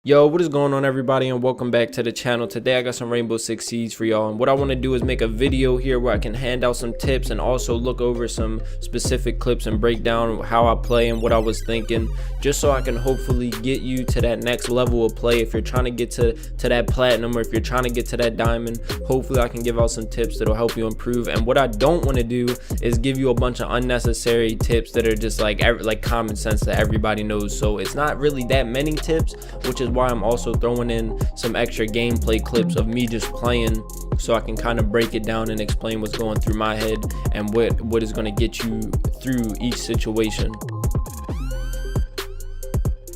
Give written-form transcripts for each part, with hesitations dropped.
Yo, what is going on, everybody, and welcome back to the channel. Today I got some Rainbow Six Siege for y'all, and what I want to do is make a video here where I can hand out some tips and also look over some specific clips and break down how I play and what I was thinking, just so I can hopefully get you to that next level of play. If you're trying to get to that platinum, or if you're trying to get to that diamond, hopefully I can give out some tips that'll help you improve. And what I don't want to do is give you a bunch of unnecessary tips that are just like common sense that everybody knows. So it's not really that many tips, which is why I'm also throwing in some extra gameplay clips of me just playing, so I can kind of break it down and explain what's going through my head and what is going to get you through each situation.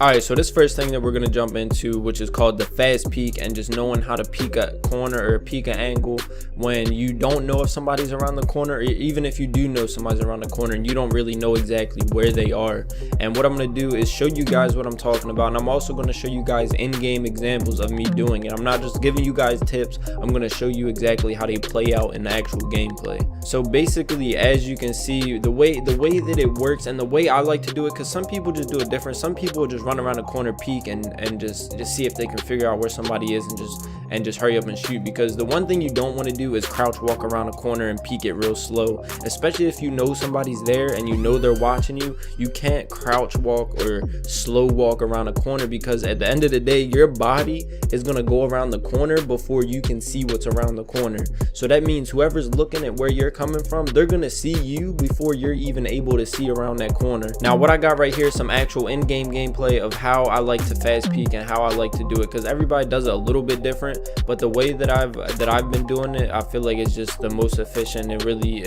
Alright, so this first thing that we're going to jump into, which is called the fast peek, and just knowing how to peek a corner or peek an angle when you don't know if somebody's around the corner, or even if you do know somebody's around the corner and you don't really know exactly where they are. And what I'm going to do is show you guys what I'm talking about, and I'm also going to show you guys in-game examples of me doing it. I'm not just giving you guys tips, I'm going to show you exactly how they play out in the actual gameplay. So basically, as you can see, the way that it works and the way I like to do it, because some people just do it different. Some people just run around the corner, peek, and just see if they can figure out where somebody is and just hurry up and shoot. Because the one thing you don't want to do is crouch walk around a corner and peek it real slow, especially if you know somebody's there and you know they're watching you. You can't crouch walk or slow walk around a corner, because at the end of the day your body is going to go around the corner before you can see what's around the corner. So that means whoever's looking at where you're coming from, they're going to see you before you're even able to see around that corner. Now what I got right here is some actual in-game gameplay of how I like to fast peek and how I like to do it, because everybody does it a little bit different, but the way that I've been doing it, I feel like it's just the most efficient. It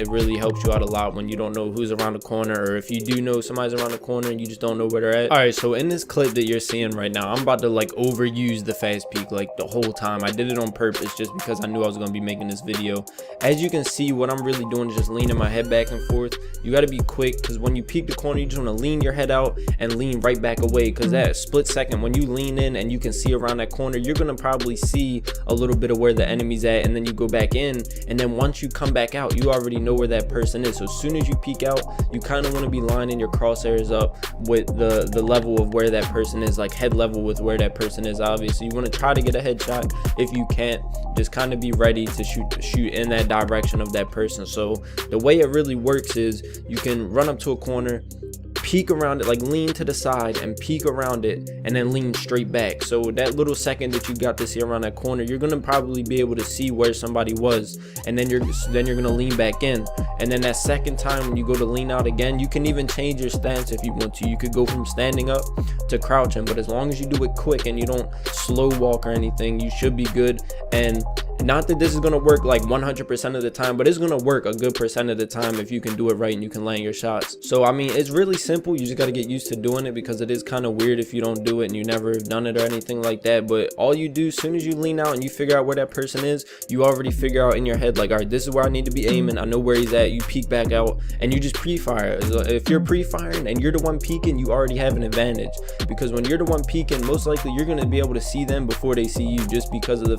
really helps you out a lot when you don't know who's around the corner, or if you do know somebody's around the corner and you just don't know where they're at. All right, so in this clip that you're seeing right now, I'm about to like overuse the fast peek like the whole time. I did it on purpose just because I knew I was going to be making this video. As you can see, what I'm really doing is just leaning my head back and forth. You got to be quick, because when you peek the corner, you just want to lean your head out and lean right back away, because that split second when you lean in and you can see around that corner, you're going to probably see a little bit of where the enemy's at, and then you go back in, and then once you come back out, you already know where that person is. So as soon as you peek out, you kind of want to be lining your crosshairs up with the level of where that person is, like head level with where that person is. Obviously you want to try to get a headshot. If you can't, just kind of be ready to shoot in that direction of that person. So the way it really works is you can run up to a corner, peek around it, like lean to the side and peek around it, and then lean straight back. So that little second that you got to see around that corner, you're gonna probably be able to see where somebody was, and then you're gonna lean back in. And then that second time when you go to lean out again, you can even change your stance if you want to. You could go from standing up to crouching, but as long as you do it quick and you don't slow walk or anything, you should be good. And not that this is going to work like 100% of the time, but it's going to work a good percent of the time if you can do it right and you can land your shots. So I mean, it's really simple. You just got to get used to doing it, because it is kind of weird if you don't do it and you never have done it or anything like that. But all you do, as soon as you lean out and you figure out where that person is, you already figure out in your head like, all right, this is where I need to be aiming. I know where he's at. You peek back out and you just pre-fire. If you're pre-firing and you're the one peeking, you already have an advantage, because when you're the one peeking, most likely you're going to be able to see them before they see you, just because of the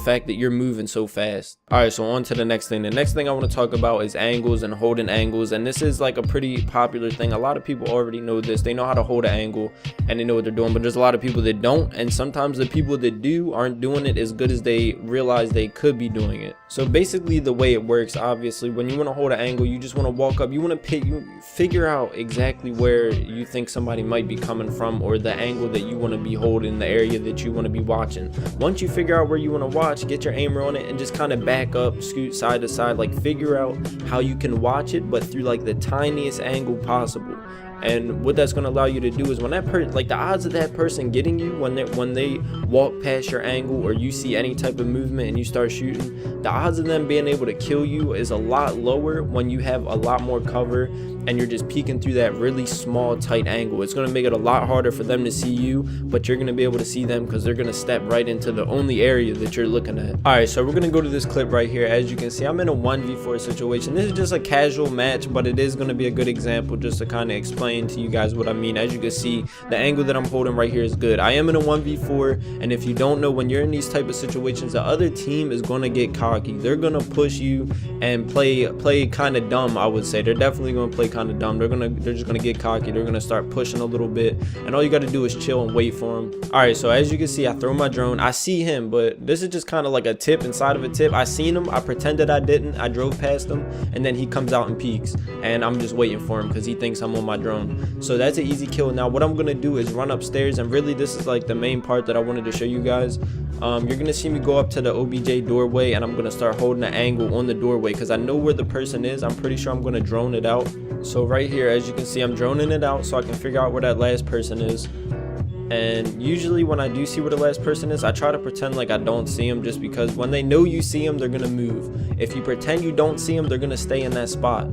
fact that you're moving so fast. All right, so on to the next thing. The next thing I want to talk about is angles and holding angles, and this is like a pretty popular thing. A lot of people already know this. They know how to hold an angle and they know what they're doing, but there's a lot of people that don't, and sometimes the people that do aren't doing it as good as they realize they could be doing it. So basically the way it works, obviously, when you want to hold an angle, you just want to walk up, you figure out exactly where you think somebody might be coming from, or the angle that you want to be holding, the area that you want to be watching. Once you figure out where you want to watch, get your aimer on it and just kind of back up, scoot side to side, like figure out how you can watch it, but through like the tiniest angle possible. And what that's going to allow you to do is when that person, like the odds of that person getting you when they walk past your angle, or you see any type of movement and you start shooting, the odds of them being able to kill you is a lot lower when you have a lot more cover and you're just peeking through that really small tight angle. It's going to make it a lot harder for them to see you, but you're going to be able to see them because they're going to step right into the only area that you're looking at. All right, so we're going to go to this clip right here. As you can see, I'm in a 1v4 situation. This is just a casual match, but it is going to be a good example just to kind of explain explain to you guys what I mean. As you can see, the angle that I'm holding right here is good. I am in a 1v4, and if you don't know, when you're in these type of situations, the other team is going to get cocky. They're going to push you and play kind of dumb. I would say they're definitely going to play kind of dumb. They're just going to get cocky. They're going to start pushing a little bit, and all you got to do is chill and wait for them. All right, so as you can see, I throw my drone. I see him, but this is just kind of like a tip inside of a tip. I seen him. I pretended I didn't. I drove past him, and then he comes out and peeks, and I'm just waiting for him because he thinks I'm on my drone. So that's an easy kill. Now what I'm gonna do is run upstairs, and really this is like the main part that I wanted to show you guys. You're gonna see me go up to the OBJ doorway, and I'm gonna start holding an angle on the doorway because I know where the person is. I'm pretty sure I'm gonna drone it out. So right here, as you can see, I'm droning it out so I can figure out where that last person is. And usually when I do see where the last person is, I try to pretend like I don't see him, just because when they know you see him, they're gonna move. If you pretend you don't see him, they're gonna stay in that spot.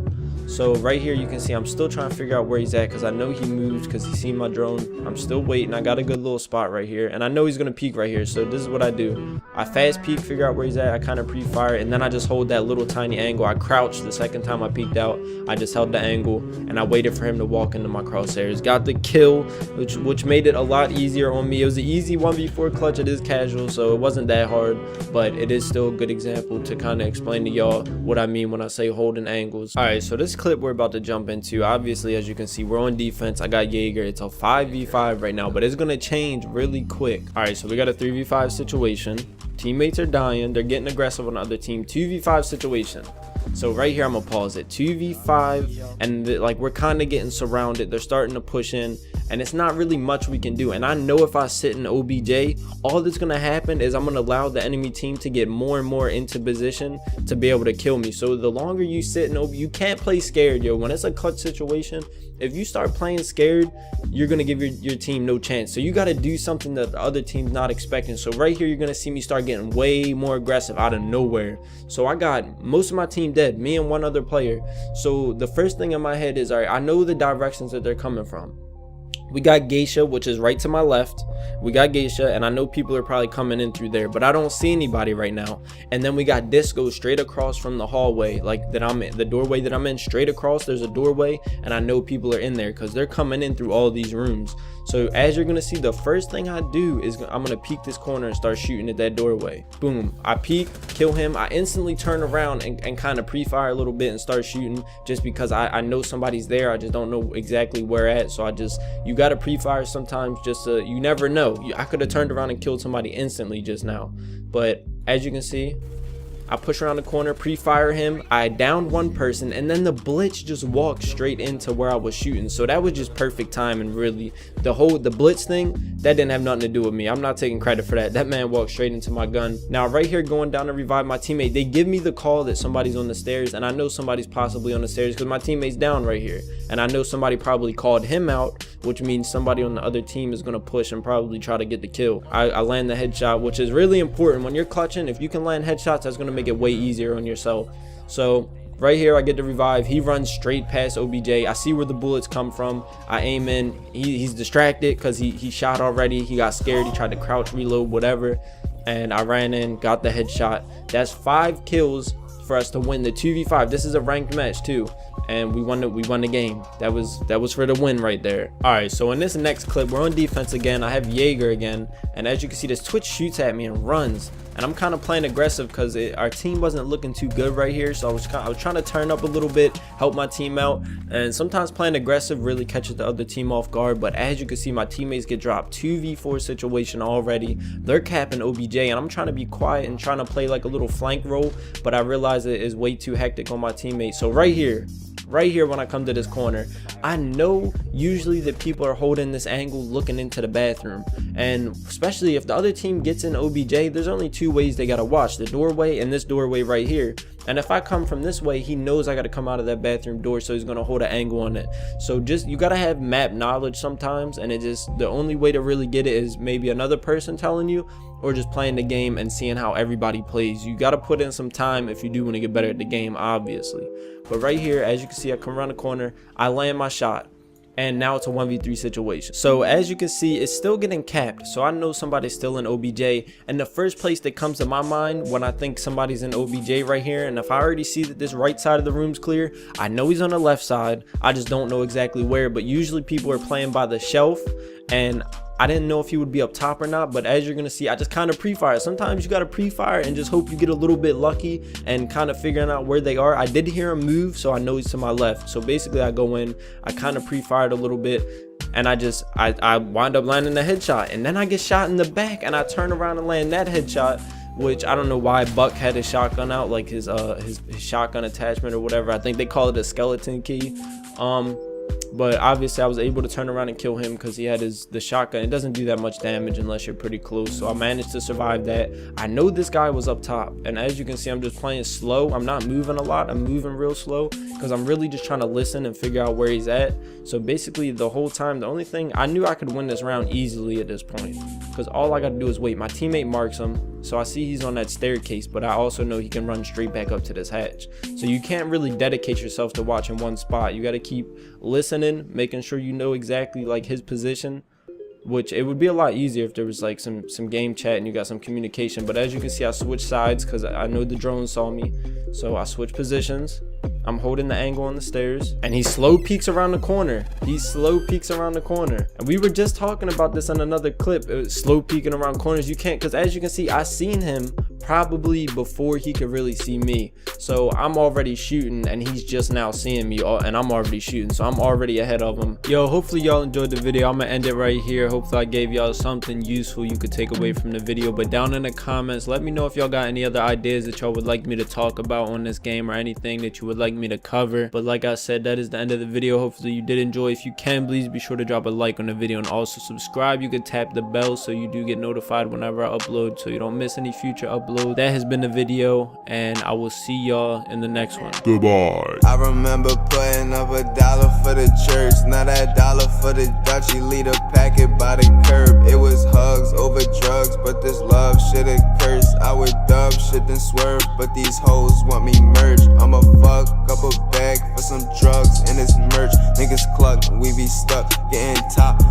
So right here you can see I'm still trying to figure out where he's at because I know he moved because he seen my drone. I'm still waiting. I got a good little spot right here, and I know he's gonna peek right here. So this is what I do. I fast peek, figure out where he's at. I kind of pre-fire, and then I just hold that little tiny angle. I crouched the second time I peeked out. I just held the angle, and I waited for him to walk into my crosshairs. Got the kill, which made it a lot easier on me. It was an easy 1v4 clutch. It is casual, so it wasn't that hard, but it is still a good example to kind of explain to y'all what I mean when I say holding angles. All right, so this clip we're about to jump into, obviously, as you can see, we're on defense. I got Jaeger. It's a 5v5 right now, but it's gonna change really quick. All right, so we got a 3v5 situation. Teammates are dying. They're getting aggressive on the other team. 2v5 situation. So right here I'm gonna pause it. 2v5, and like we're kind of getting surrounded. They're starting to push in, and it's not really much we can do. And I know if I sit in OBJ, all that's gonna happen is I'm gonna allow the enemy team to get more and more into position to be able to kill me. So the longer you sit in OBJ, you can't play scared, yo. When it's a clutch situation, if you start playing scared, you're gonna give your team no chance. So you got to do something that the other team's not expecting. So right here you're gonna see me start getting way more aggressive out of nowhere. So I got most of my team dead, me and one other player. So the first thing in my head is, all right, I know the directions that they're coming from. We got Geisha, which is right to my left. We got Geisha, and I know people are probably coming in through there, but I don't see anybody right now. And then we got Disco straight across from the hallway, like that I'm in, the doorway that I'm in, straight across. There's a doorway, and I know people are in there because they're coming in through all these rooms. So as you're gonna see, the first thing I do is I'm gonna peek this corner and start shooting at that doorway. Boom, I peek, kill him. I instantly turn around and kind of pre-fire a little bit and start shooting, just because I know somebody's there. I just don't know exactly where at. So you gotta pre-fire sometimes, just so you never know. I could have turned around and killed somebody instantly just now, but as you can see, I push around the corner, pre-fire him, I downed one person, and then the blitz just walked straight into where I was shooting. So that was just perfect time. And really the blitz thing, that didn't have nothing to do with me. I'm not taking credit for that. That man walked straight into my gun. Now right here, going down to revive my teammate, they give me the call that somebody's on the stairs, and I know somebody's possibly on the stairs because my teammate's down right here, and I know somebody probably called him out, which means somebody on the other team is going to push and probably try to get the kill. I land the headshot, which is really important when you're clutching. If you can land headshots, that's going to make it way easier on yourself. So right here I get the revive. He runs straight past OBJ. I see where the bullets come from. I aim in. He's distracted because he shot already. He got scared. He tried to crouch reload, whatever, and I ran in, got the headshot. That's 5 kills for us to win the 2v5. This is a ranked match too, and we won the game. That was for the win right there. All right, so in this next clip, we're on defense again. I have Jaeger again, and as you can see, this Twitch shoots at me and runs, and I'm kind of playing aggressive because our team wasn't looking too good right here. So I was trying to turn up a little bit, help my team out, and sometimes playing aggressive really catches the other team off guard. But as you can see, my teammates get dropped. 2v4 situation already. They're capping OBJ, and I'm trying to be quiet and trying to play like a little flank role, but I realize it is way too hectic on my teammates. So right here when I come to this corner, I know usually that people are holding this angle looking into the bathroom, and especially if the other team gets in OBJ, there's only 2 ways they gotta watch: the doorway and this doorway right here. And if I come from this way, he knows I gotta come out of that bathroom door, so he's gonna hold an angle on it. So just, you gotta have map knowledge sometimes, and the only way to really get it is maybe another person telling you, or just playing the game and seeing how everybody plays. You got to put in some time if you do want to get better at the game, obviously. But right here, as you can see, I come around the corner, I land my shot. and now it's a 1v3 situation. So as you can see, it's still getting capped, so I know somebody's still in OBJ, and the first place that comes to my mind when I think somebody's in OBJ right here, and if I already see that this right side of the room's clear, I know he's on the left side, I just don't know exactly where. But usually people are playing by the shelf, and I didn't know if he would be up top or not, but as you're gonna see, I just kind of pre-fire. Sometimes you gotta pre-fire and just hope you get a little bit lucky and kind of figuring out where they are. I did hear him move, so I know he's to my left. So basically I go in, I kind of pre-fired a little bit, and I wind up landing a headshot, and then I get shot in the back, and I turn around and land that headshot, which I don't know why Buck had his shotgun out, like his shotgun attachment or whatever. I think they call it a skeleton key. But obviously I was able to turn around and kill him because he had the shotgun. It doesn't do that much damage unless you're pretty close, so I managed to survive that. I know this guy was up top, and as you can see, I'm just playing slow. I'm not moving a lot, I'm moving real slow because I'm really just trying to listen and figure out where he's at. So basically the whole time, the only thing I knew, I could win this round easily at this point because all I gotta do is wait. My teammate marks him, so I see he's on that staircase, but I also know he can run straight back up to this hatch. So you can't really dedicate yourself to watching one spot. You got to keep listening, making sure you know exactly like his position, which it would be a lot easier if there was like some game chat and you got some communication. But as you can see, I switched sides because I know the drone saw me, so I switched positions. I'm holding the angle on the stairs, and he slow peeks around the corner. He slow peeks around the corner, and we were just talking about this in another clip. It was slow peeking around corners. You can't, because as you can see, I seen him probably before he could really see me. So I'm already shooting, and he's just now seeing me, and I'm already shooting, so I'm already ahead of him. Yo, hopefully y'all enjoyed the video. I'm gonna end it right here. Hopefully I gave y'all something useful you could take away from the video. But down in the comments, let me know if y'all got any other ideas that y'all would like me to talk about on this game, or anything that you would like me to cover. But like I said, that is the end of the video. Hopefully you did enjoy. If you can, please be sure to drop a like on the video, and also subscribe. You can tap the bell so you do get notified whenever I upload, so you don't miss any future uploads. That has been the video, and I will see y'all in the next one. Goodbye. I remember putting up $1 for the church, now that dollar for the Dutchie. Lead a packet by the curb. It was hugs over drugs, but this love shit a curse. I would dub shit then swerve, but these hoes want me merged. I'ma fuck up a bag for some drugs and it's merch. Niggas cluck, we be stuck getting top.